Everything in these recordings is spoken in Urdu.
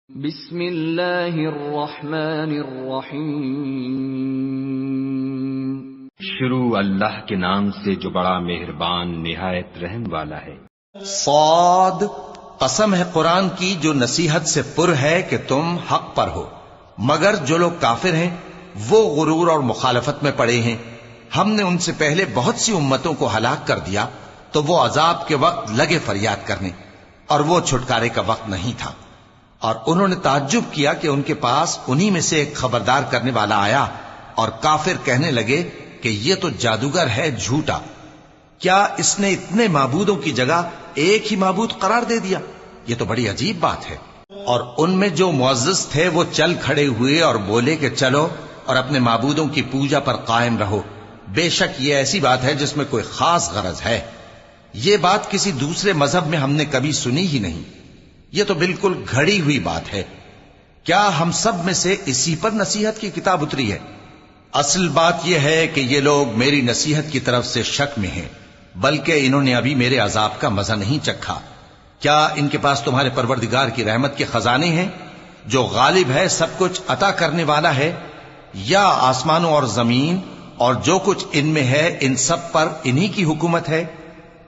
بسم اللہ الرحمن الرحیم۔ شروع اللہ کے نام سے جو بڑا مہربان نہایت رحم والا ہے۔ صاد، قسم ہے قرآن کی جو نصیحت سے پر ہے کہ تم حق پر ہو، مگر جو لوگ کافر ہیں وہ غرور اور مخالفت میں پڑے ہیں۔ ہم نے ان سے پہلے بہت سی امتوں کو ہلاک کر دیا تو وہ عذاب کے وقت لگے فریاد کرنے، اور وہ چھٹکارے کا وقت نہیں تھا۔ اور انہوں نے تعجب کیا کہ ان کے پاس انہی میں سے ایک خبردار کرنے والا آیا، اور کافر کہنے لگے کہ یہ تو جادوگر ہے جھوٹا، کیا اس نے اتنے معبودوں کی جگہ ایک ہی معبود قرار دے دیا؟ یہ تو بڑی عجیب بات ہے۔ اور ان میں جو معزز تھے وہ چل کھڑے ہوئے اور بولے کہ چلو اور اپنے معبودوں کی پوجا پر قائم رہو، بے شک یہ ایسی بات ہے جس میں کوئی خاص غرض ہے۔ یہ بات کسی دوسرے مذہب میں ہم نے کبھی سنی ہی نہیں، یہ تو بالکل گھڑی ہوئی بات ہے۔ کیا ہم سب میں سے اسی پر نصیحت کی کتاب اتری ہے؟ اصل بات یہ ہے کہ یہ لوگ میری نصیحت کی طرف سے شک میں ہیں، بلکہ انہوں نے ابھی میرے عذاب کا مزہ نہیں چکھا۔ کیا ان کے پاس تمہارے پروردگار کی رحمت کے خزانے ہیں جو غالب ہے، سب کچھ عطا کرنے والا ہے؟ یا آسمانوں اور زمین اور جو کچھ ان میں ہے ان سب پر انہی کی حکومت ہے؟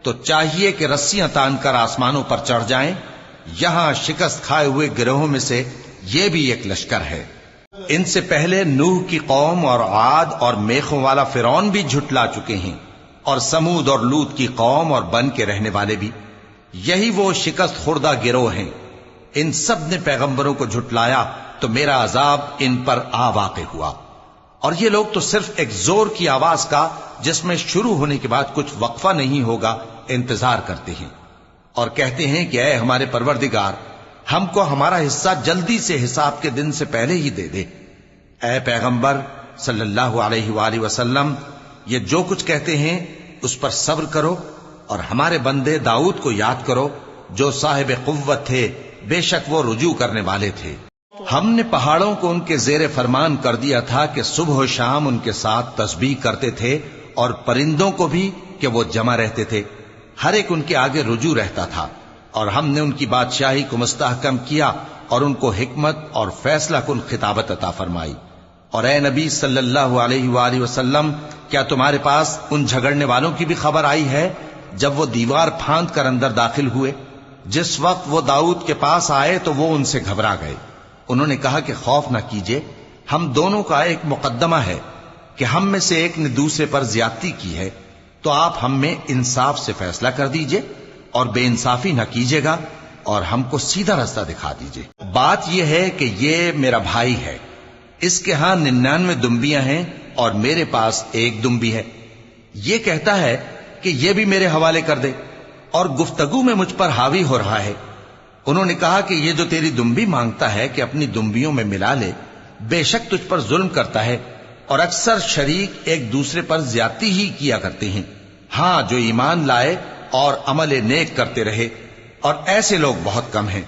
تو چاہیے کہ رسیاں تان کر آسمانوں پر چڑھ جائیں۔ یہاں شکست کھائے ہوئے گروہوں میں سے یہ بھی ایک لشکر ہے۔ ان سے پہلے نوح کی قوم اور عاد اور میخوں والا فرعون بھی جھٹلا چکے ہیں، اور سمود اور لوط کی قوم اور بن کے رہنے والے بھی، یہی وہ شکست خوردہ گروہ ہیں۔ ان سب نے پیغمبروں کو جھٹلایا تو میرا عذاب ان پر آ واقع ہوا۔ اور یہ لوگ تو صرف ایک زور کی آواز کا جس میں شروع ہونے کے بعد کچھ وقفہ نہیں ہوگا انتظار کرتے ہیں، اور کہتے ہیں کہ اے ہمارے پروردگار، ہم کو ہمارا حصہ جلدی سے حساب کے دن سے پہلے ہی دے دے۔ اے پیغمبر صلی اللہ علیہ وآلہ وسلم، یہ جو کچھ کہتے ہیں اس پر صبر کرو، اور ہمارے بندے داؤد کو یاد کرو جو صاحب قوت تھے، بے شک وہ رجوع کرنے والے تھے۔ ہم نے پہاڑوں کو ان کے زیر فرمان کر دیا تھا کہ صبح و شام ان کے ساتھ تسبیح کرتے تھے، اور پرندوں کو بھی کہ وہ جمع رہتے تھے، ہر ایک ان کے آگے رجوع رہتا تھا۔ اور ہم نے ان کی بادشاہی کو مستحکم کیا اور ان کو حکمت اور فیصلہ کن خطابت عطا فرمائی۔ اور اے نبی صلی اللہ علیہ وآلہ وسلم، کیا تمہارے پاس ان جھگڑنے والوں کی بھی خبر آئی ہے جب وہ دیوار پھاند کر اندر داخل ہوئے؟ جس وقت وہ داؤد کے پاس آئے تو وہ ان سے گھبرا گئے۔ انہوں نے کہا کہ خوف نہ کیجیے، ہم دونوں کا ایک مقدمہ ہے کہ ہم میں سے ایک نے دوسرے پر زیادتی کی ہے، تو آپ ہم میں انصاف سے فیصلہ کر دیجئے اور بے انصافی نہ کیجیے گا، اور ہم کو سیدھا راستہ دکھا دیجئے۔ بات یہ ہے کہ یہ میرا بھائی ہے، اس کے ہاں 99 دمبیاں ہیں اور میرے پاس ایک دمبی ہے۔ یہ کہتا ہے کہ یہ بھی میرے حوالے کر دے، اور گفتگو میں مجھ پر حاوی ہو رہا ہے۔ انہوں نے کہا کہ یہ جو تیری دمبی مانگتا ہے کہ اپنی دمبیوں میں ملا لے، بے شک تجھ پر ظلم کرتا ہے، اور اکثر شریک ایک دوسرے پر زیادتی ہی کیا کرتے ہیں۔ ہاں، جو ایمان لائے اور عمل نیک کرتے رہے، اور ایسے لوگ بہت کم ہیں۔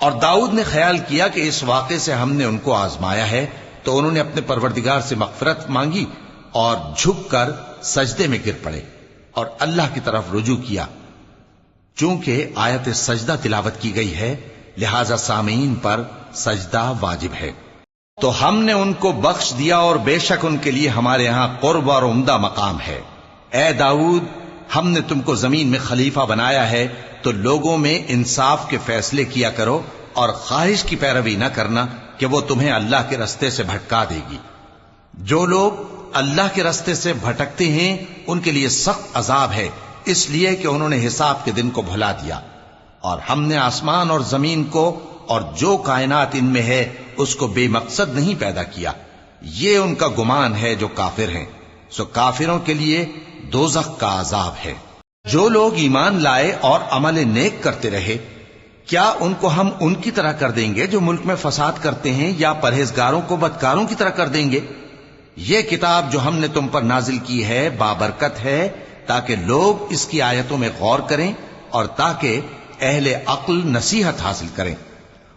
اور داؤد نے خیال کیا کہ اس واقعے سے ہم نے ان کو آزمایا ہے، تو انہوں نے اپنے پروردگار سے مغفرت مانگی اور جھک کر سجدے میں گر پڑے اور اللہ کی طرف رجوع کیا۔ چونکہ آیت سجدہ تلاوت کی گئی ہے، لہذا سامعین پر سجدہ واجب ہے۔ تو ہم نے ان کو بخش دیا، اور بے شک ان کے لیے ہمارے ہاں قرب اور عمدہ مقام ہے۔ اے داؤد، ہم نے تم کو زمین میں خلیفہ بنایا ہے، تو لوگوں میں انصاف کے فیصلے کیا کرو، اور خواہش کی پیروی نہ کرنا کہ وہ تمہیں اللہ کے رستے سے بھٹکا دے گی۔ جو لوگ اللہ کے رستے سے بھٹکتے ہیں ان کے لیے سخت عذاب ہے، اس لیے کہ انہوں نے حساب کے دن کو بھلا دیا۔ اور ہم نے آسمان اور زمین کو اور جو کائنات ان میں ہے اس کو بے مقصد نہیں پیدا کیا۔ یہ ان کا گمان ہے جو کافر ہیں، سو کافروں کے لیے دوزخ کا عذاب ہے۔ جو لوگ ایمان لائے اور عمل نیک کرتے رہے، کیا ان کو ہم ان کی طرح کر دیں گے جو ملک میں فساد کرتے ہیں، یا پرہیزگاروں کو بدکاروں کی طرح کر دیں گے؟ یہ کتاب جو ہم نے تم پر نازل کی ہے بابرکت ہے، تاکہ لوگ اس کی آیتوں میں غور کریں اور تاکہ اہل عقل نصیحت حاصل کریں۔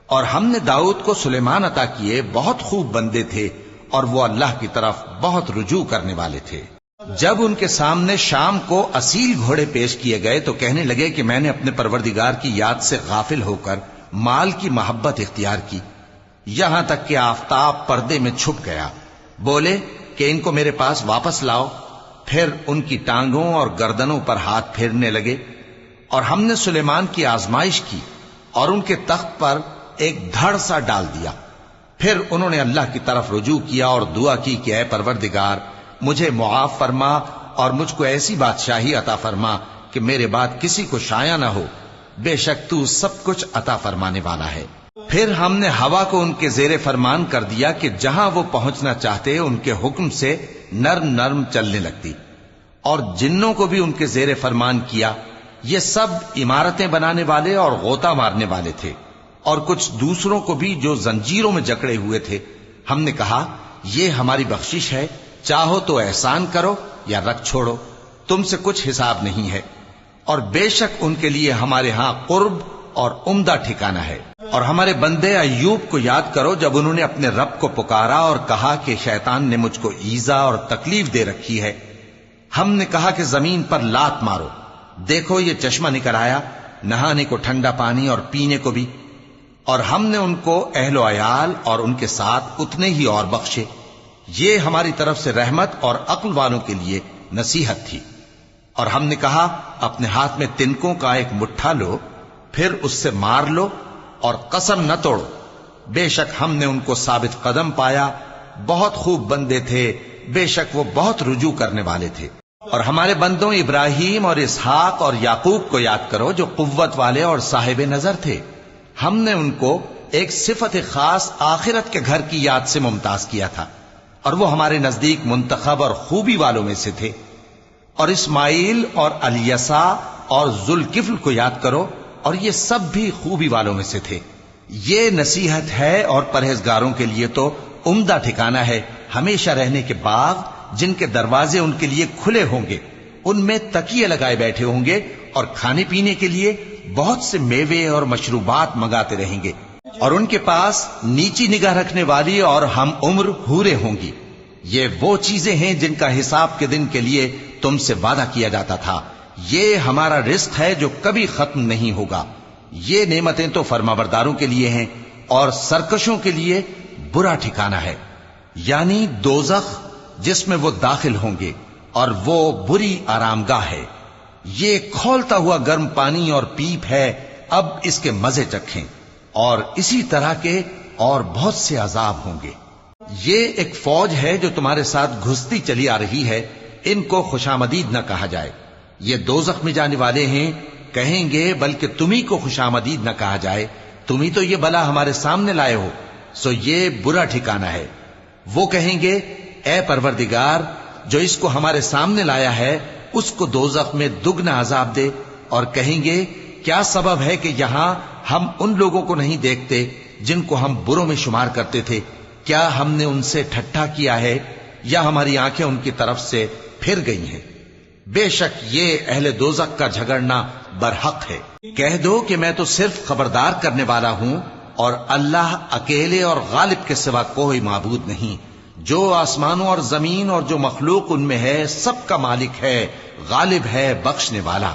اور ہم نے داؤد کو سلیمان عطا کیے، بہت خوب بندے تھے، اور وہ اللہ کی طرف بہت رجوع کرنے والے تھے۔ جب ان کے سامنے شام کو اصیل گھوڑے پیش کیے گئے تو کہنے لگے کہ میں نے اپنے پروردگار کی یاد سے غافل ہو کر مال کی محبت اختیار کی، یہاں تک کہ آفتاب پردے میں چھپ گیا۔ بولے کہ ان کو میرے پاس واپس لاؤ، پھر ان کی ٹانگوں اور گردنوں پر ہاتھ پھیرنے لگے۔ اور ہم نے سلیمان کی آزمائش کی اور ان کے تخت پر ایک دھڑ سا ڈال دیا۔ پھر انہوں نے اللہ کی طرف رجوع کیا اور دعا کی کہ اے پروردگار مجھے معاف فرما اور مجھ کو ایسی بادشاہی عطا فرما کہ میرے بعد کسی کو شایع نہ ہو، بے شک تو سب کچھ عطا فرمانے والا ہے۔ پھر ہم نے ہوا کو ان کے زیر فرمان کر دیا کہ جہاں وہ پہنچنا چاہتے ان کے حکم سے نرم نرم چلنے لگتی، اور جنوں کو بھی ان کے زیر فرمان کیا۔ یہ سب عمارتیں بنانے والے اور غوطہ مارنے والے تھے، اور کچھ دوسروں کو بھی جو زنجیروں میں جکڑے ہوئے تھے۔ ہم نے کہا یہ ہماری بخشش ہے، چاہو تو احسان کرو یا رکھ چھوڑو، تم سے کچھ حساب نہیں ہے، اور بے شک ان کے لیے ہمارے ہاں قرب اور عمدہ ٹھکانہ ہے۔ اور ہمارے بندے ایوب کو یاد کرو جب انہوں نے اپنے رب کو پکارا اور کہا کہ شیطان نے مجھ کو ایذا اور تکلیف دے رکھی ہے۔ ہم نے کہا کہ زمین پر لات مارو، دیکھو یہ چشمہ نکل آیا، نہانے کو ٹھنڈا پانی اور پینے کو بھی، اور ہم نے ان کو اہل و عیال اور ان کے ساتھ اتنے ہی اور بخشے۔ یہ ہماری طرف سے رحمت اور عقل والوں کے لیے نصیحت تھی۔ اور ہم نے کہا اپنے ہاتھ میں تنکوں کا ایک مٹھا لو، پھر اس سے مار لو اور قسم نہ توڑو، بے شک ہم نے ان کو ثابت قدم پایا، بہت خوب بندے تھے، بے شک وہ بہت رجوع کرنے والے تھے۔ اور ہمارے بندوں ابراہیم اور اسحاق اور یعقوب کو یاد کرو جو قوت والے اور صاحب نظر تھے۔ ہم نے ان کو ایک صفت خاص آخرت کے گھر کی یاد سے ممتاز کیا تھا، اور وہ ہمارے نزدیک منتخب اور خوبی والوں میں سے تھے۔ اور اسماعیل اور الیسع اور ذوالکفل کو یاد کرو، اور یہ سب بھی خوبی والوں میں سے تھے۔ یہ نصیحت ہے اور پرہیزگاروں کے لیے تو عمدہ ٹھکانہ ہے، ہمیشہ رہنے کے باغ جن کے دروازے ان کے لیے کھلے ہوں گے، ان میں تکیے لگائے بیٹھے ہوں گے، اور کھانے پینے کے لیے بہت سے میوے اور مشروبات منگاتے رہیں گے، اور ان کے پاس نیچی نگاہ رکھنے والی اور ہم عمر حوریں ہوں گی۔ یہ وہ چیزیں ہیں جن کا حساب کے دن کے لیے تم سے وعدہ کیا جاتا تھا، یہ ہمارا رزق ہے جو کبھی ختم نہیں ہوگا۔ یہ نعمتیں تو فرمانبرداروں کے لیے ہیں، اور سرکشوں کے لیے برا ٹھکانہ ہے، یعنی دوزخ جس میں وہ داخل ہوں گے، اور وہ بری آرامگاہ ہے۔ یہ کھولتا ہوا گرم پانی اور پیپ ہے، اب اس کے مزے چکھیں، اور اسی طرح کے اور بہت سے عذاب ہوں گے۔ یہ ایک فوج ہے جو تمہارے ساتھ گھستی چلی آ رہی ہے، ان کو خوشامدید نہ کہا جائے۔ یہ دوزخ میں جانے والے ہیں، کہیں گے بلکہ تمہیں کو خوشامدید نہ کہا جائے، تمہیں تو یہ بلا ہمارے سامنے لائے ہو، سو یہ برا ٹھکانہ ہے۔ وہ کہیں گے اے پروردگار جو اس کو ہمارے سامنے لایا ہے اس کو دوزخ میں دگنا عذاب دے، اور کہیں گے کیا سبب ہے کہ یہاں ہم ان لوگوں کو نہیں دیکھتے جن کو ہم بروں میں شمار کرتے تھے؟ کیا ہم نے ان سے ٹھٹھا کیا ہے یا ہماری آنکھیں ان کی طرف سے پھر گئی ہیں؟ بے شک یہ اہل دوزخ کا جھگڑنا برحق ہے۔ کہہ دو کہ میں تو صرف خبردار کرنے والا ہوں، اور اللہ اکیلے اور غالب کے سوا کوئی معبود نہیں۔ جو آسمانوں اور زمین اور جو مخلوق ان میں ہے سب کا مالک ہے، غالب ہے، بخشنے والا۔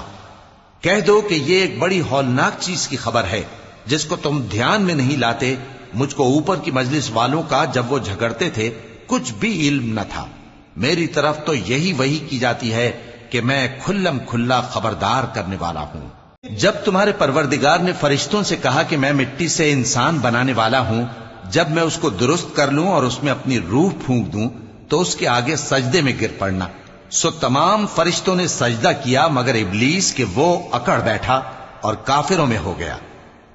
کہہ دو کہ یہ ایک بڑی ہولناک چیز کی خبر ہے جس کو تم دھیان میں نہیں لاتے۔ مجھ کو اوپر کی مجلس والوں کا جب وہ جھگڑتے تھے کچھ بھی علم نہ تھا، میری طرف تو یہی وحی کی جاتی ہے کہ میں کھلم کھلا خبردار کرنے والا ہوں۔ جب تمہارے پروردگار نے فرشتوں سے کہا کہ میں مٹی سے انسان بنانے والا ہوں، جب میں اس کو درست کر لوں اور اس میں اپنی روح پھونک دوں تو اس کے آگے سجدے میں گر پڑنا۔ سو تمام فرشتوں نے سجدہ کیا مگر ابلیس کہ وہ اکڑ بیٹھا اور کافروں میں ہو گیا۔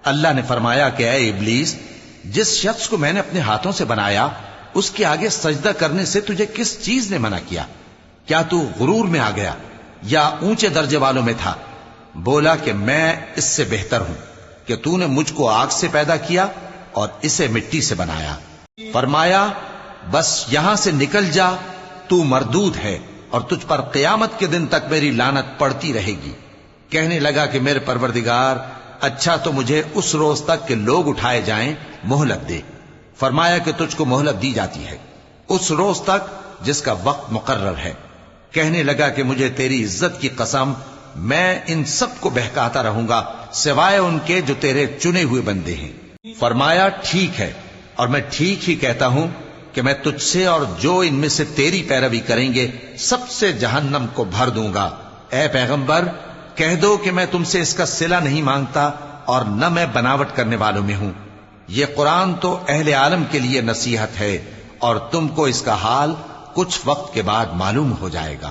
اللہ نے فرمایا کہ اے ابلیس، جس شخص کو میں نے اپنے ہاتھوں سے بنایا اس کے آگے سجدہ کرنے سے تجھے کس چیز نے منع کیا؟ کیا تو غرور میں آ گیا یا اونچے درجے والوں میں تھا؟ بولا کہ میں اس سے بہتر ہوں کہ تو نے مجھ کو آگ سے پیدا کیا اور اسے مٹی سے بنایا۔ فرمایا بس یہاں سے نکل جا، تو مردود ہے اور تجھ پر قیامت کے دن تک میری لعنت پڑتی رہے گی۔ کہنے لگا کہ میرے پروردگار، اچھا تو مجھے اس روز تک کہ لوگ اٹھائے جائیں مہلت دے۔ فرمایا کہ تجھ کو مہلت دی جاتی ہے اس روز تک جس کا وقت مقرر ہے۔ کہنے لگا کہ مجھے تیری عزت کی قسم، میں ان سب کو بہکاتا رہوں گا سوائے ان کے جو تیرے چنے ہوئے بندے ہیں۔ فرمایا ٹھیک ہے، اور میں ٹھیک ہی کہتا ہوں کہ میں تجھ سے اور جو ان میں سے تیری پیروی کریں گے سب سے جہنم کو بھر دوں گا۔ اے پیغمبر کہہ دو کہ میں تم سے اس کا صلہ نہیں مانگتا اور نہ میں بناوٹ کرنے والوں میں ہوں۔ یہ قرآن تو اہل عالم کے لیے نصیحت ہے، اور تم کو اس کا حال کچھ وقت کے بعد معلوم ہو جائے گا۔